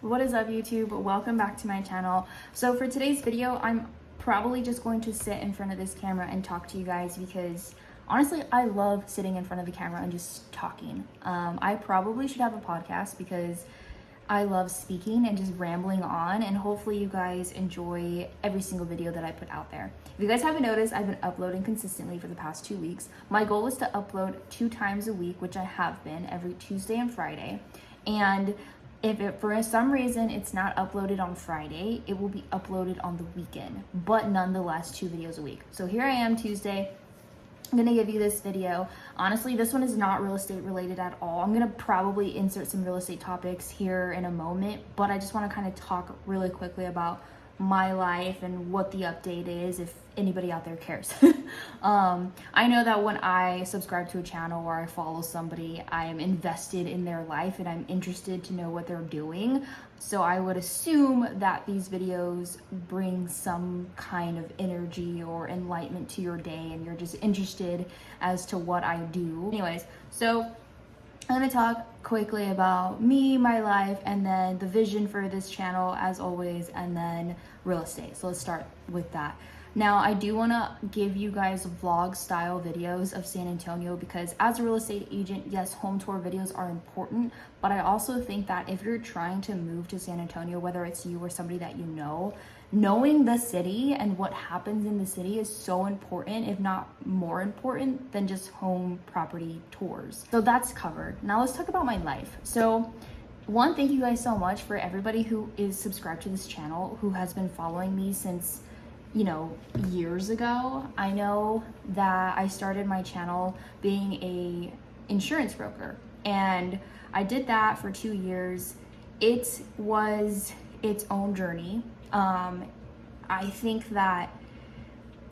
What is up, YouTube? Welcome back to my channel. So for today's video, I'm probably just going to sit in front of this camera and talk to you guys because honestly, I love sitting in front of the camera and just talking. I probably should have a podcast because I love speaking and just rambling on, and hopefully you guys enjoy every single video that I put out there. If you guys haven't noticed, I've been uploading consistently for the past 2 weeks. My goal is to upload 2 times a week, which I have been every Tuesday and Friday. And if for some reason it's not uploaded on Friday, it will be uploaded on the weekend, but nonetheless 2 videos a week. So here I am Tuesday. I'm gonna give you this video. Honestly, this one is not real estate related at all. I'm gonna probably insert some real estate topics here in a moment, but I just wanna kind of talk really quickly about my life and what the update is if anybody out there cares. I know that when I subscribe to a channel or I follow somebody, I am invested in their life and I'm interested to know what they're doing. So I would assume that these videos bring some kind of energy or enlightenment to your day and you're just interested as to what I do. Anyways, so I'm going to talk quickly about me, my life, and then the vision for this channel as always, and then real estate. So let's start with that. Now, I do want to give you guys vlog style videos of San Antonio because as a real estate agent, yes, home tour videos are important, but I also think that if you're trying to move to San Antonio, whether it's you or somebody that you know, knowing the city and what happens in the city is so important, if not more important than just home property tours. So that's covered. Now let's talk about my life. So one, thank you guys so much for everybody who is subscribed to this channel, who has been following me since, you know, years ago. I know that I started my channel being a insurance broker and I did that for 2 years. It was its own journey. I think that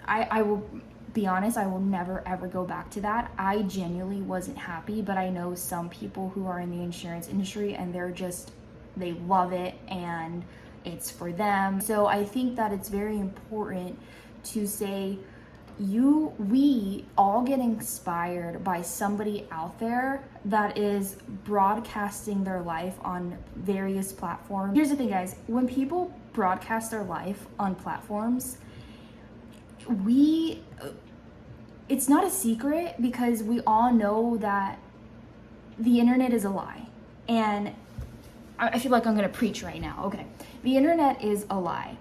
I will be honest, I will never ever go back to that. I genuinely wasn't happy, but I know some people who are in the insurance industry and they love it and it's for them. So I think that it's very important to say we all get inspired by somebody out there that is broadcasting their life on various platforms. Here's the thing, guys, when people broadcast their life on platforms, it's not a secret because we all know that the internet is a lie. And I feel like I'm gonna preach right now. Okay, the internet is a lie.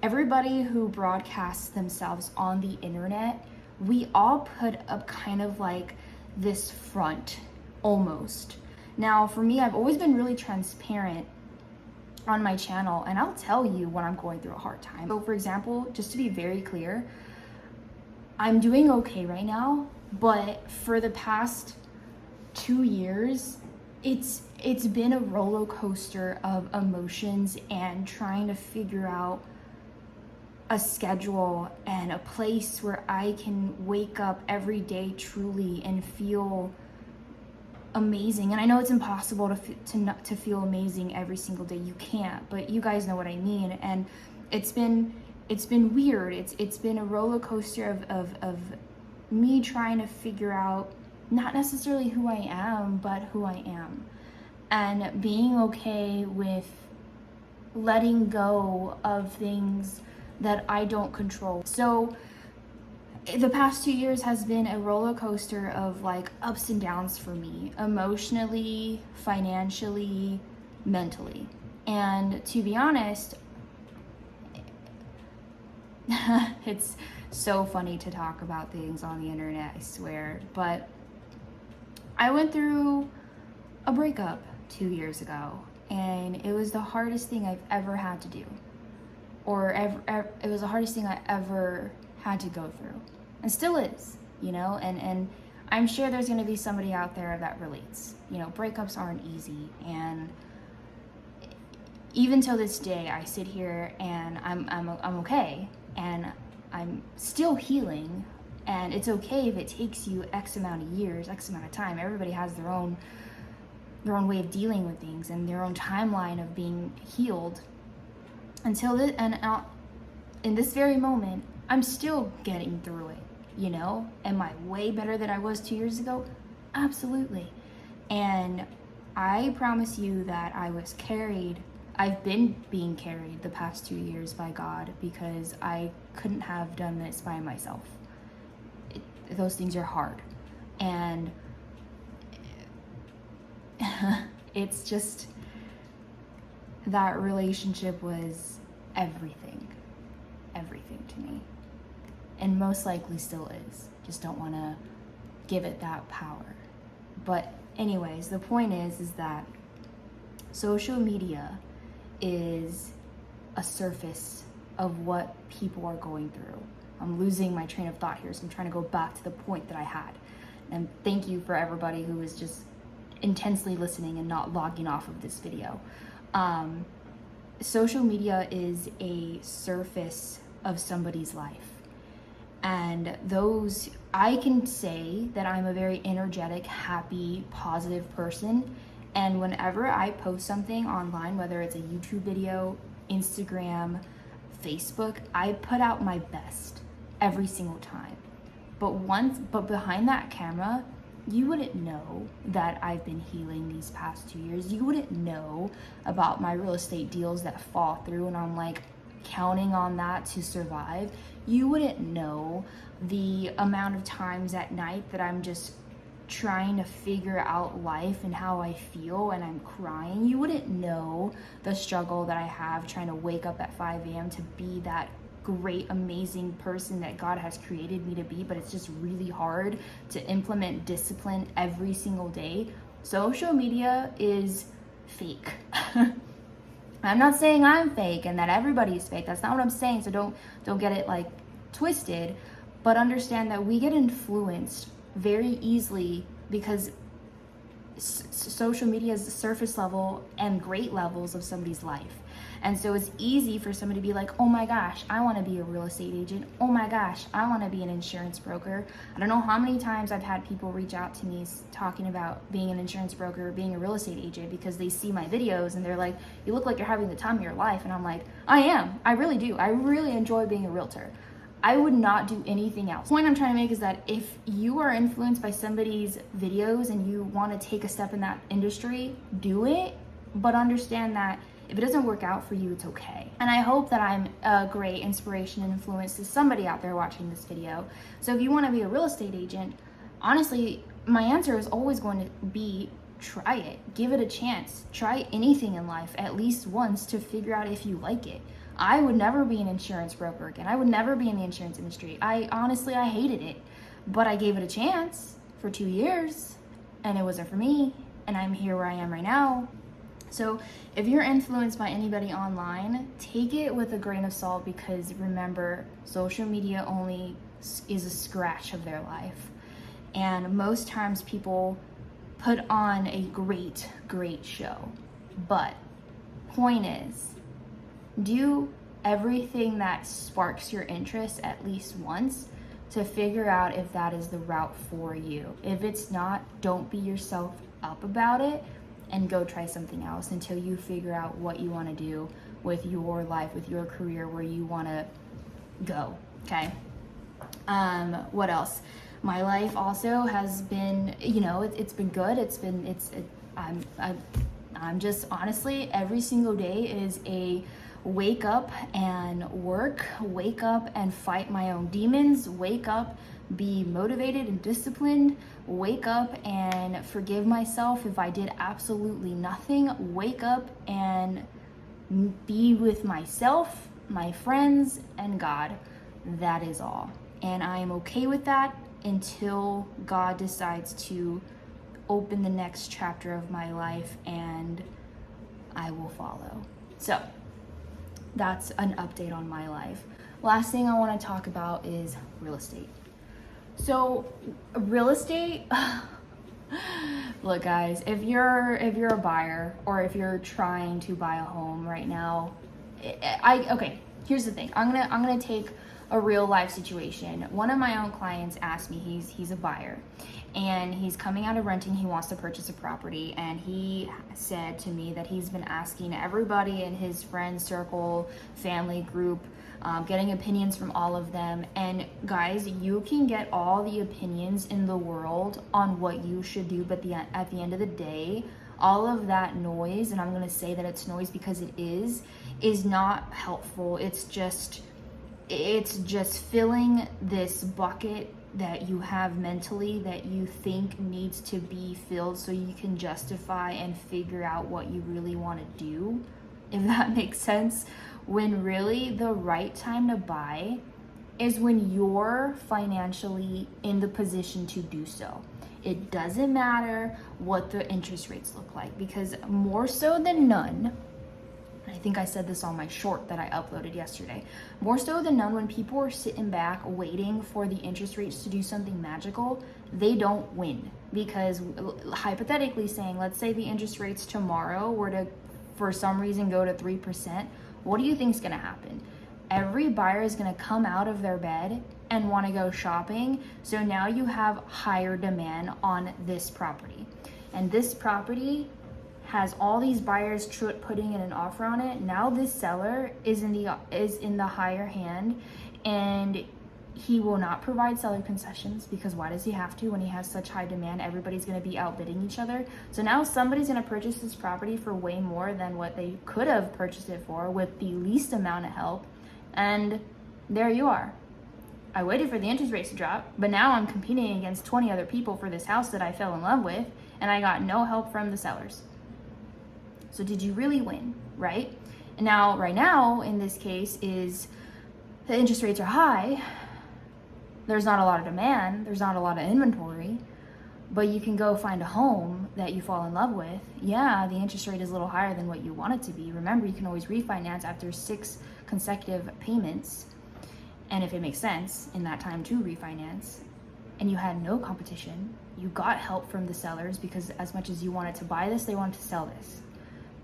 Everybody who broadcasts themselves on the internet, we all put up kind of like this front almost. Now for me, I've always been really transparent on my channel and I'll tell you when I'm going through a hard time. So for example, just to be very clear, I'm doing okay right now, but for the past 2 years, it's been a roller coaster of emotions and trying to figure out a schedule and a place where I can wake up every day truly and feel amazing. And I know it's impossible to feel amazing every single day. You can't, but you guys know what I mean. And it's been weird. It's been a roller coaster of me trying to figure out not necessarily who I am, but who I am, and being okay with letting go of things that I don't control. So the past 2 years has been a roller coaster of like ups and downs for me, emotionally, financially, mentally. And to be honest, it's so funny to talk about things on the internet, I swear, but I went through a breakup 2 years ago and it was the hardest thing I've ever had to do, or it was the hardest thing I ever had to go through, and still is, you know, and I'm sure there's going to be somebody out there that relates. You know, breakups aren't easy, and even till this day I sit here and I'm okay and I'm still healing, and it's okay if it takes you X amount of years, X amount of time. Everybody has their own way of dealing with things and their own timeline of being healed. Until this, and in this very moment, I'm still getting through it, you know? Am I way better than I was 2 years ago? Absolutely. And I promise you that I was carried I've been being carried the past 2 years by God because I couldn't have done this by myself. Those things are hard. And it's just, that relationship was everything to me. And most likely still is. Just don't want to give it that power. But anyways, the point is that social media is a surface of what people are going through. I'm losing my train of thought here, so I'm trying to go back to the point that I had. And thank you for everybody who is just intensely listening and not logging off of this video. Social media is a surface of somebody's life. And I can say that I'm a very energetic, happy, positive person. And whenever I post something online, whether it's a YouTube video, Instagram, Facebook, I put out my best every single time. But behind that camera, you wouldn't know that I've been healing these past 2 years. You wouldn't know about my real estate deals that fall through and I'm like counting on that to survive. You wouldn't know the amount of times at night that I'm just trying to figure out life and how I feel and I'm crying. You wouldn't know the struggle that I have trying to wake up at 5 a.m. to be that great, amazing person that God has created me to be, but it's just really hard to implement discipline every single day. Social media is fake. I'm not saying I'm fake and that everybody's fake. That's not what I'm saying. So don't get it like twisted, but understand that we get influenced very easily because social media is the surface level and great levels of somebody's life. And so it's easy for somebody to be like, oh my gosh, I want to be a real estate agent. Oh my gosh, I want to be an insurance broker. I don't know how many times I've had people reach out to me talking about being an insurance broker, being a real estate agent, because they see my videos and they're like, you look like you're having the time of your life. And I'm like, I am. I really do. I really enjoy being a realtor. I would not do anything else. The point I'm trying to make is that if you are influenced by somebody's videos and you want to take a step in that industry, do it, but understand that if it doesn't work out for you, it's okay. And I hope that I'm a great inspiration and influence to somebody out there watching this video. So if you want to be a real estate agent, honestly, my answer is always going to be try it. Give it a chance. Try anything in life at least once to figure out if you like it. I would never be an insurance broker again. I would never be in the insurance industry. I hated it, but I gave it a chance for 2 years and it wasn't for me. And I'm here where I am right now. So if you're influenced by anybody online, take it with a grain of salt, because remember, social media only is a scratch of their life. And most times people put on a great show. But point is, do everything that sparks your interest at least once to figure out if that is the route for you. If it's not, don't beat yourself up about it and go try something else until you figure out what you want to do with your life, with your career, where you want to go. Okay. What else? My life also has been, it's been good. I'm just honestly, every single day is a wake up and work, wake up and fight my own demons, wake up, be motivated and disciplined, wake up and forgive myself if I did absolutely nothing, wake up and be with myself, my friends, and God. That is all. And I am okay with that until God decides to open the next chapter of my life, and I will follow. So that's an update on my life. Last thing I want to talk about is real estate. So real estate, look guys, if you're a buyer or if you're trying to buy a home right now, okay, here's the thing. I'm gonna take a real life situation. One of my own clients asked me, he's a buyer and he's coming out of renting. He wants to purchase a property, and he said to me that he's been asking everybody in his friend circle, family group, getting opinions from all of them. And guys, you can get all the opinions in the world on what you should do, but at the end of the day, all of that noise, and I'm going to say that it's noise because it is not helpful. It's just filling this bucket that you have mentally that you think needs to be filled so you can justify and figure out what you really want to do, if that makes sense, when really the right time to buy is when you're financially in the position to do so. It doesn't matter what the interest rates look like, because more so than none, I think I said this on my short that I uploaded yesterday, more so than none, when people are sitting back waiting for the interest rates to do something magical, they don't win. Because hypothetically saying, let's say the interest rates tomorrow were to, for some reason, go to 3%, what do you think is going to happen? Every buyer is going to come out of their bed and want to go shopping. So now you have higher demand on this property. And this property has all these buyers putting in an offer on it. Now this seller is in the higher hand, and he will not provide seller concessions, because why does he have to when he has such high demand? Everybody's going to be outbidding each other. So now somebody's going to purchase this property for way more than what they could have purchased it for with the least amount of help. And there you are. I waited for the interest rates to drop, but now I'm competing against 20 other people for this house that I fell in love with, and I got no help from the sellers. So did you really win, right? And now, right now, in this case, is the interest rates are high. There's not a lot of demand. There's not a lot of inventory, but you can go find a home that you fall in love with. Yeah, the interest rate is a little higher than what you want it to be. Remember, you can always refinance after 6 consecutive payments. And if it makes sense in that time to refinance, and you had no competition, you got help from the sellers, because as much as you wanted to buy this, they wanted to sell this.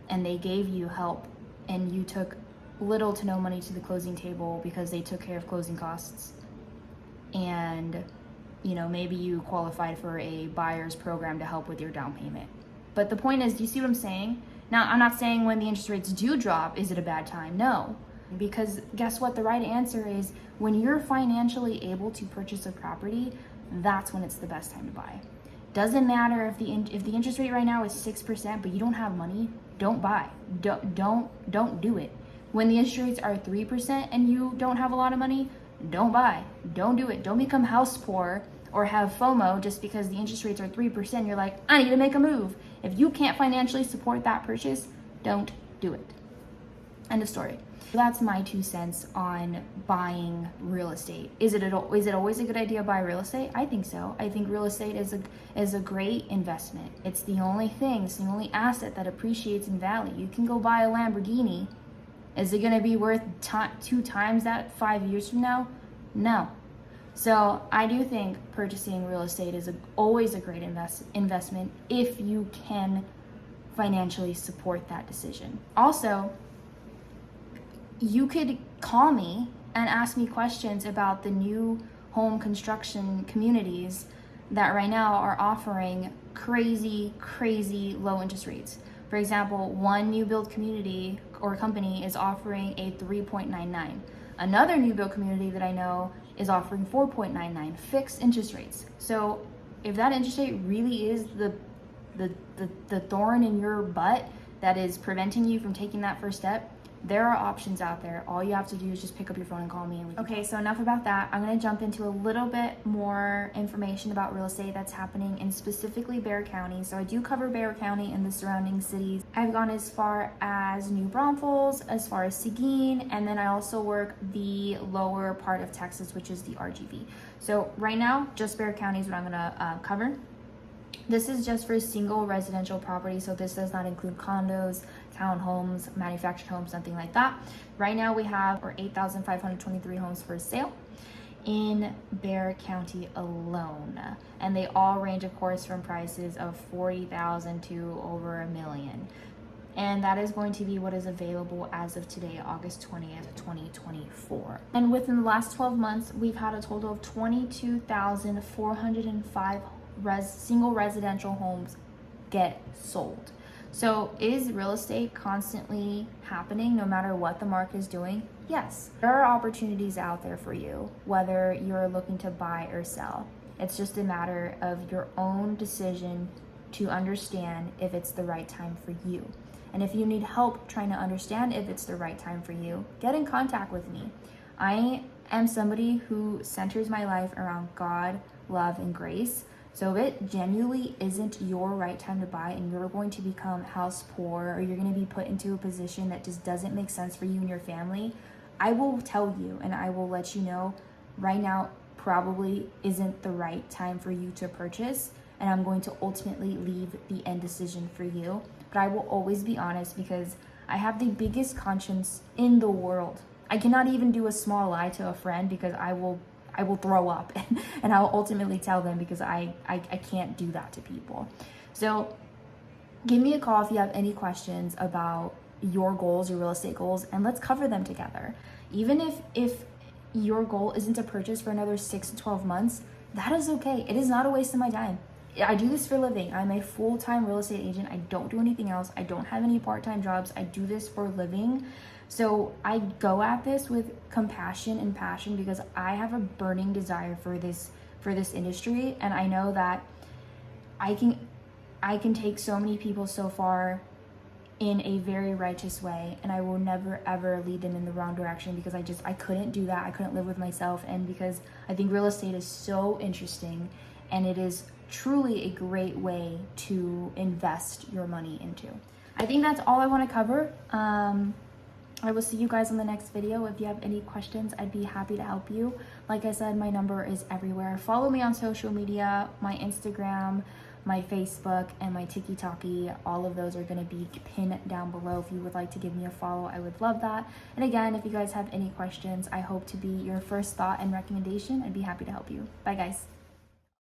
And they gave you help, and you took little to no money to the closing table because they took care of closing costs. And, you know, maybe you qualified for a buyer's program to help with your down payment. But the point is, do you see what I'm saying? Now, I'm not saying when the interest rates do drop, is it a bad time? No. Because guess what? The right answer is when you're financially able to purchase a property, that's when it's the best time to buy. Doesn't matter if the interest rate right now is 6%, but you don't have money, don't buy. Don't do it. When the interest rates are 3% and you don't have a lot of money, don't buy. Don't do it. Don't become house poor or have FOMO just because the interest rates are 3%. You're like, I need to make a move. If you can't financially support that purchase, don't do it. End of story. That's my 2 cents on buying real estate. Is it always a good idea to buy real estate? I think so. I think real estate is a great investment. It's the only asset that appreciates in value. You can go buy a Lamborghini. Is it going to be worth 2 times that 5 years from now? No. So I do think purchasing real estate is always a great investment if you can financially support that decision. Also, you could call me and ask me questions about the new home construction communities that right now are offering crazy low interest rates. For example, one new build community or company is offering a 3.99. Another new build community that I know is offering 4.99 fixed interest rates. So if that interest rate really is the thorn in your butt that is preventing you from taking that first step, there are options out there. All you have to do is just pick up your phone and call me. Okay, so enough about that. I'm going to jump into a little bit more information about real estate that's happening in specifically Bexar County. So I do cover Bexar County and the surrounding cities. I've gone as far as New Braunfels, as far as Seguin, and then I also work the lower part of Texas, which is the RGV. So right now, just Bexar County is what I'm going to cover. This is just for single residential property, so this does not include condos, townhomes, manufactured homes, nothing like that. Right now we have 8,523 homes for sale in Bexar County alone, and they all range, of course, from prices of $40,000 to over $1 million. And that is going to be what is available as of today, August 20th, 2024. And within the last 12 months, we've had a total of 22,405 single residential homes get sold. So is real estate constantly happening no matter what the market is doing? Yes. There are opportunities out there for you, whether you're looking to buy or sell. It's just a matter of your own decision to understand if it's the right time for you. And if you need help trying to understand if it's the right time for you, get in contact with me. I am somebody who centers my life around God, love, and grace. So if it genuinely isn't your right time to buy and you're going to become house poor, or you're going to be put into a position that just doesn't make sense for you and your family, I will tell you and I will let you know right now probably isn't the right time for you to purchase, and I'm going to ultimately leave the end decision for you. But I will always be honest because I have the biggest conscience in the world. I cannot even do a small lie to a friend because I will throw up and I'll ultimately tell them because I can't do that to people. So give me a call if you have any questions about your goals, your real estate goals, and let's cover them together. Even if your goal isn't to purchase for another 6 to 12 months, that is okay. It is not a waste of my time. I do this for a living. I'm a full-time real estate agent. I don't do anything else. I don't have any part-time jobs. I do this for a living. So I go at this with compassion and passion because I have a burning desire for this industry, and I know that I can take so many people so far in a very righteous way, and I will never ever lead them in the wrong direction because I couldn't do that. I couldn't live with myself, and because I think real estate is so interesting and it is truly a great way to invest your money into. I think that's all I want to cover. I will see you guys in the next video. If you have any questions, I'd be happy to help you. Like I said, my number is everywhere. Follow me on social media, my Instagram, my Facebook, and my TikTok. All of those are going to be pinned down below. If you would like to give me a follow, I would love that. And again, if you guys have any questions, I hope to be your first thought and recommendation. I'd be happy to help you. Bye guys.